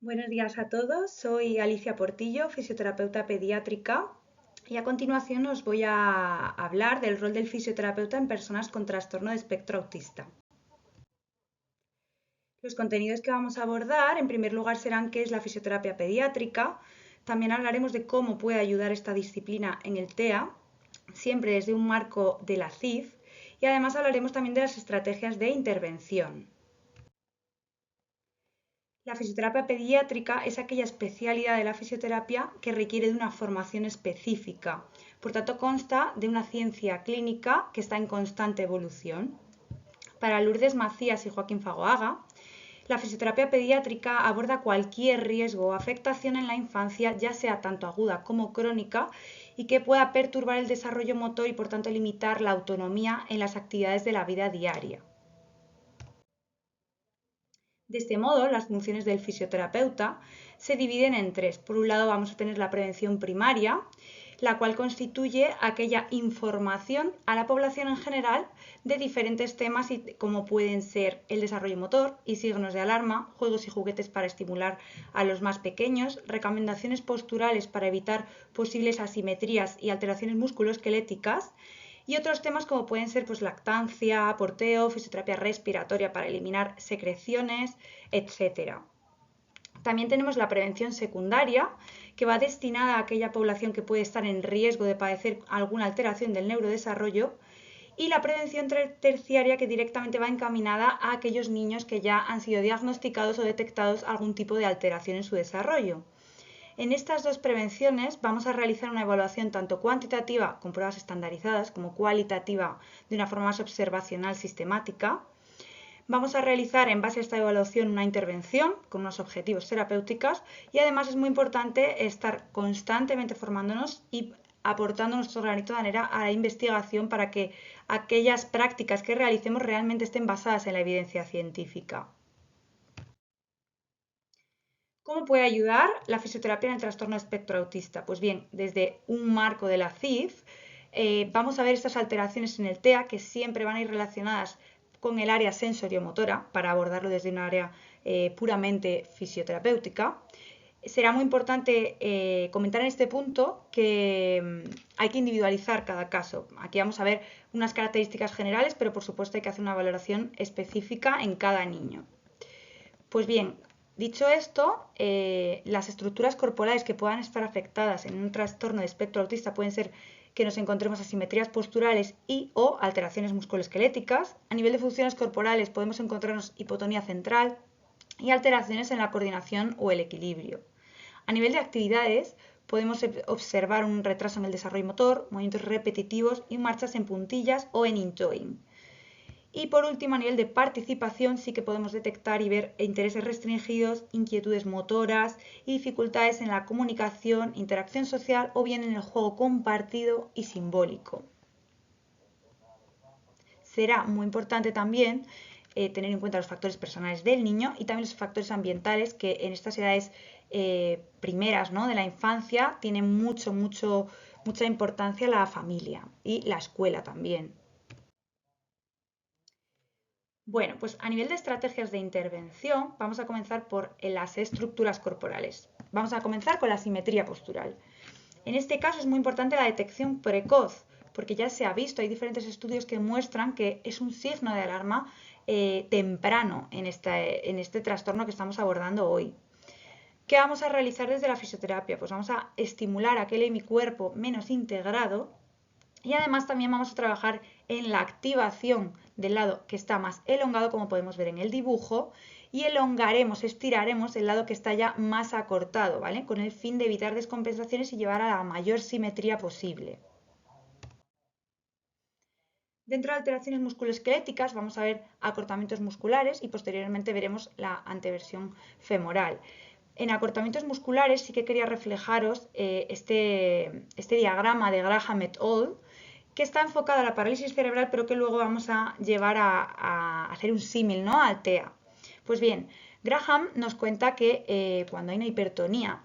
Buenos días a todos, soy Alicia Portillo, fisioterapeuta pediátrica, y a continuación os voy a hablar del rol del fisioterapeuta en personas con trastorno de espectro autista. Los contenidos que vamos a abordar, en primer lugar, serán qué es la fisioterapia pediátrica. También hablaremos de cómo puede ayudar esta disciplina en el TEA, siempre desde un marco de la CIF, y además hablaremos también de las estrategias de intervención. La fisioterapia pediátrica es aquella especialidad de la fisioterapia que requiere de una formación específica. Por tanto, consta de una ciencia clínica que está en constante evolución. Para Lourdes Macías y Joaquín Fagoaga, la fisioterapia pediátrica aborda cualquier riesgo o afectación en la infancia, ya sea tanto aguda como crónica, y que pueda perturbar el desarrollo motor y por tanto limitar la autonomía en las actividades de la vida diaria. De este modo, las funciones del fisioterapeuta se dividen en tres. Por un lado, vamos a tener la prevención primaria, la cual constituye aquella información a la población en general de diferentes temas como pueden ser el desarrollo motor y signos de alarma, juegos y juguetes para estimular a los más pequeños, recomendaciones posturales para evitar posibles asimetrías y alteraciones musculoesqueléticas, y otros temas como pueden ser pues, lactancia, porteo, fisioterapia respiratoria para eliminar secreciones, etc. También tenemos la prevención secundaria, que va destinada a aquella población que puede estar en riesgo de padecer alguna alteración del neurodesarrollo, y la prevención terciaria, que directamente va encaminada a aquellos niños que ya han sido diagnosticados o detectados algún tipo de alteración en su desarrollo. En estas dos prevenciones vamos a realizar una evaluación tanto cuantitativa con pruebas estandarizadas como cualitativa de una forma más observacional sistemática. Vamos a realizar en base a esta evaluación una intervención con unos objetivos terapéuticos, y además es muy importante estar constantemente formándonos y aportando nuestro granito de arena a la investigación para que aquellas prácticas que realicemos realmente estén basadas en la evidencia científica. ¿Cómo puede ayudar la fisioterapia en el trastorno de espectro autista? Pues bien, desde un marco de la CIF, vamos a ver estas alteraciones en el TEA que siempre van a ir relacionadas con el área sensoriomotora para abordarlo desde un área puramente fisioterapéutica. Será muy importante comentar en este punto que hay que individualizar cada caso. Aquí vamos a ver unas características generales, pero por supuesto hay que hacer una valoración específica en cada niño. Pues bien, dicho esto, las estructuras corporales que puedan estar afectadas en un trastorno de espectro autista pueden ser que nos encontremos asimetrías posturales y o alteraciones musculoesqueléticas. A nivel de funciones corporales podemos encontrarnos hipotonía central y alteraciones en la coordinación o el equilibrio. A nivel de actividades podemos observar un retraso en el desarrollo motor, movimientos repetitivos y marchas en puntillas o en intoing. Y por último, a nivel de participación, sí que podemos detectar y ver intereses restringidos, inquietudes motoras y dificultades en la comunicación, interacción social o bien en el juego compartido y simbólico. Será muy importante también tener en cuenta los factores personales del niño y también los factores ambientales que en estas edades primeras, ¿no?, de la infancia tienen mucha importancia la familia y la escuela también. Bueno, pues a nivel de estrategias de intervención, vamos a comenzar por las estructuras corporales. Vamos a comenzar con la simetría postural. En este caso es muy importante la detección precoz, porque ya se ha visto, hay diferentes estudios que muestran que es un signo de alarma temprano en este trastorno que estamos abordando hoy. ¿Qué vamos a realizar desde la fisioterapia? Pues vamos a estimular aquel hemicuerpo menos integrado, y además también vamos a trabajar en la activación del lado que está más elongado, como podemos ver en el dibujo, y elongaremos, estiraremos el lado que está ya más acortado, ¿vale? Con el fin de evitar descompensaciones y llevar a la mayor simetría posible. Dentro de alteraciones musculoesqueléticas vamos a ver acortamientos musculares y posteriormente veremos la anteversión femoral. En acortamientos musculares sí que quería reflejaros este diagrama de Graham et al., que está enfocado a la parálisis cerebral, pero que luego vamos a llevar a hacer un símil, ¿no?, al TEA. Pues bien, Graham nos cuenta que cuando hay una hipertonía,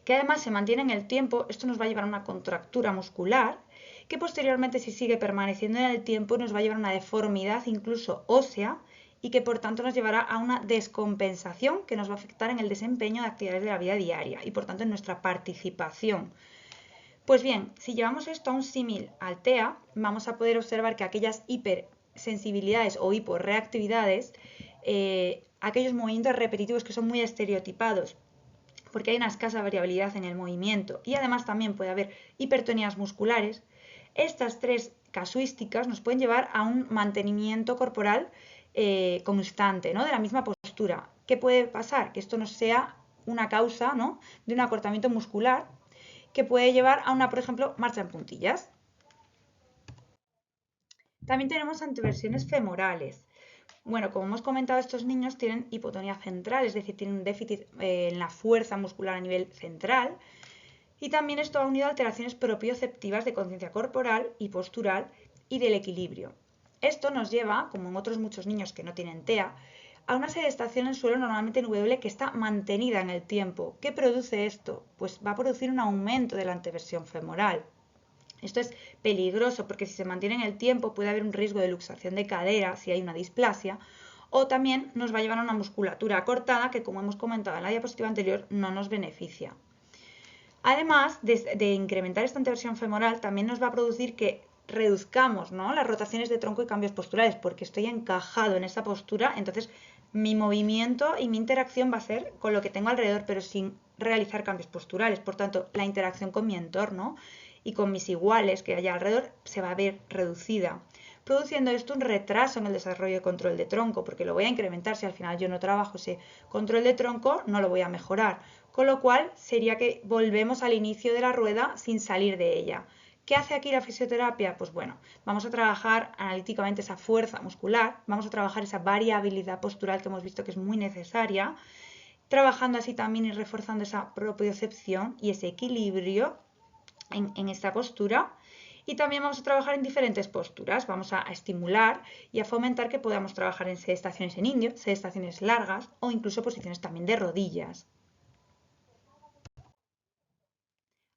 que además se mantiene en el tiempo, esto nos va a llevar a una contractura muscular, que posteriormente, si sigue permaneciendo en el tiempo, nos va a llevar a una deformidad incluso ósea y que por tanto nos llevará a una descompensación que nos va a afectar en el desempeño de actividades de la vida diaria y por tanto en nuestra participación. Pues bien, si llevamos esto a un símil al TEA, vamos a poder observar que aquellas hipersensibilidades o hiporreactividades, aquellos movimientos repetitivos que son muy estereotipados, porque hay una escasa variabilidad en el movimiento y además también puede haber hipertonías musculares, estas tres casuísticas nos pueden llevar a un mantenimiento corporal constante, ¿no? De la misma postura. ¿Qué puede pasar? Que esto no sea una causa, ¿no?, de un acortamiento muscular que puede llevar a una, por ejemplo, marcha en puntillas. También tenemos anteversiones femorales. Bueno, como hemos comentado, estos niños tienen hipotonía central, es decir, tienen un déficit en la fuerza muscular a nivel central. Y también esto ha unido a alteraciones propioceptivas de conciencia corporal y postural y del equilibrio. Esto nos lleva, como en otros muchos niños que no tienen TEA, a una sedestación en suelo normalmente en W que está mantenida en el tiempo. ¿Qué produce esto? Pues va a producir un aumento de la anteversión femoral. Esto es peligroso porque si se mantiene en el tiempo puede haber un riesgo de luxación de cadera si hay una displasia, o también nos va a llevar a una musculatura acortada que, como hemos comentado en la diapositiva anterior, no nos beneficia. Además de incrementar esta anteversión femoral, también nos va a producir que reduzcamos, ¿no?, las rotaciones de tronco y cambios posturales, porque estoy encajado en esa postura, entonces mi movimiento y mi interacción va a ser con lo que tengo alrededor, pero sin realizar cambios posturales. Por tanto, la interacción con mi entorno y con mis iguales que haya alrededor se va a ver reducida, produciendo esto un retraso en el desarrollo de control de tronco, porque lo voy a incrementar. Si al final yo no trabajo ese control de tronco, no lo voy a mejorar. Con lo cual sería que volvemos al inicio de la rueda sin salir de ella. ¿Qué hace aquí la fisioterapia? Pues bueno, vamos a trabajar analíticamente esa fuerza muscular, vamos a trabajar esa variabilidad postural que hemos visto que es muy necesaria, trabajando así también y reforzando esa propiocepción y ese equilibrio en esta postura. Y también vamos a trabajar en diferentes posturas, vamos a estimular y a fomentar que podamos trabajar en sedestaciones en indio, sedestaciones largas o incluso posiciones también de rodillas.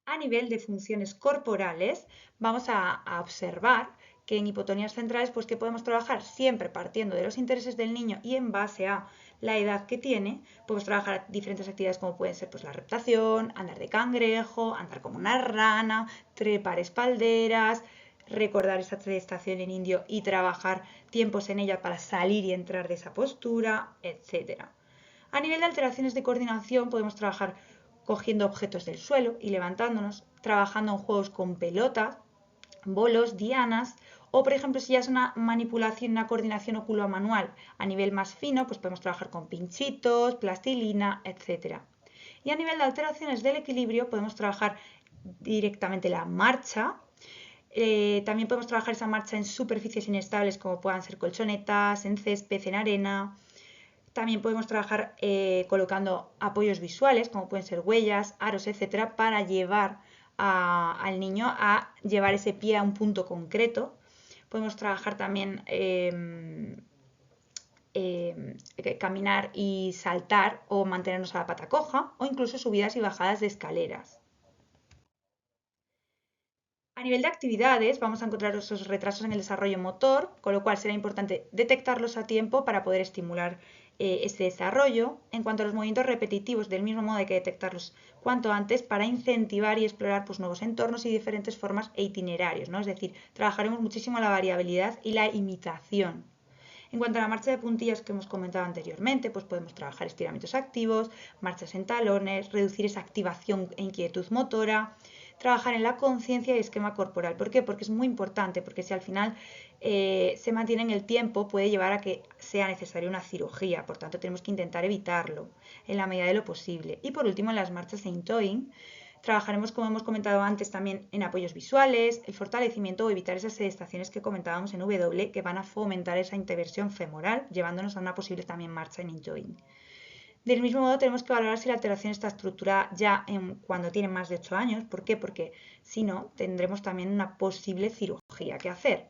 A nivel de funciones corporales, vamos a observar que en hipotonías centrales, pues que podemos trabajar siempre partiendo de los intereses del niño y en base a la edad que tiene, podemos trabajar diferentes actividades como pueden ser pues la reptación, andar de cangrejo, andar como una rana, trepar espalderas, recordar esa estación en indio y trabajar tiempos en ella para salir y entrar de esa postura, etc. A nivel de alteraciones de coordinación podemos trabajar cogiendo objetos del suelo y levantándonos, trabajando en juegos con pelotas, bolos, dianas, o por ejemplo si ya es una manipulación, una coordinación oculomanual a nivel más fino, pues podemos trabajar con pinchitos, plastilina, etc. Y a nivel de alteraciones del equilibrio podemos trabajar directamente la marcha. También podemos trabajar esa marcha en superficies inestables como puedan ser colchonetas, en césped, en arena. También podemos trabajar colocando apoyos visuales, como pueden ser huellas, aros, etcétera, para llevar al niño a llevar ese pie a un punto concreto. Podemos trabajar también caminar y saltar o mantenernos a la pata coja, o incluso subidas y bajadas de escaleras. A nivel de actividades, vamos a encontrar esos retrasos en el desarrollo motor, con lo cual será importante detectarlos a tiempo para poder estimular este desarrollo. En cuanto a los movimientos repetitivos, del mismo modo hay que detectarlos cuanto antes para incentivar y explorar pues, nuevos entornos y diferentes formas e itinerarios, ¿no? Es decir, trabajaremos muchísimo la variabilidad y la imitación. En cuanto a la marcha de puntillas que hemos comentado anteriormente, pues podemos trabajar estiramientos activos, marchas en talones, reducir esa activación e inquietud motora, trabajar en la conciencia y esquema corporal. ¿Por qué? Porque es muy importante, porque si al final se mantiene en el tiempo puede llevar a que sea necesaria una cirugía, por tanto tenemos que intentar evitarlo en la medida de lo posible. Y por último, en las marchas en toeing, trabajaremos, como hemos comentado antes, también en apoyos visuales, el fortalecimiento o evitar esas sedestaciones que comentábamos en W que van a fomentar esa interversión femoral, llevándonos a una posible también marcha en intoing. Del mismo modo, tenemos que valorar si la alteración está estructurada ya cuando tienen más de 8 años. ¿Por qué? Porque si no, tendremos también una posible cirugía que hacer.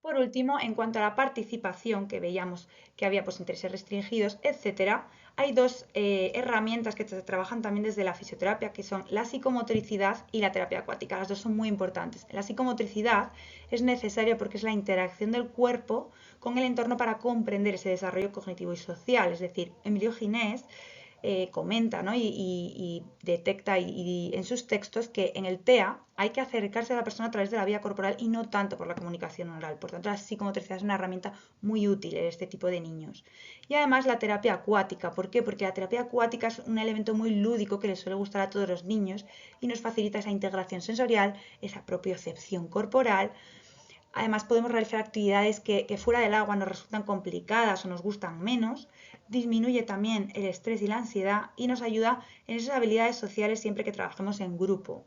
Por último, en cuanto a la participación, que veíamos que había pues, intereses restringidos, etcétera, hay dos herramientas que se trabajan también desde la fisioterapia, que son la psicomotricidad y la terapia acuática. Las dos son muy importantes. La psicomotricidad es necesaria porque es la interacción del cuerpo con el entorno para comprender ese desarrollo cognitivo y social. Es decir, Emilio Ginés comenta, ¿no? y detecta en sus textos que en el TEA hay que acercarse a la persona a través de la vía corporal y no tanto por la comunicación oral. Por tanto, la psicomotricidad es una herramienta muy útil en este tipo de niños. Y además la terapia acuática. ¿Por qué? Porque la terapia acuática es un elemento muy lúdico que les suele gustar a todos los niños y nos facilita esa integración sensorial, esa propiocepción corporal. Además, podemos realizar actividades que fuera del agua nos resultan complicadas o nos gustan menos. Disminuye también el estrés y la ansiedad y nos ayuda en esas habilidades sociales siempre que trabajemos en grupo.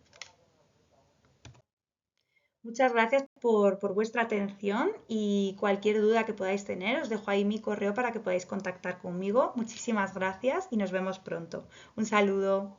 Muchas gracias por vuestra atención y cualquier duda que podáis tener, os dejo ahí mi correo para que podáis contactar conmigo. Muchísimas gracias y nos vemos pronto. Un saludo.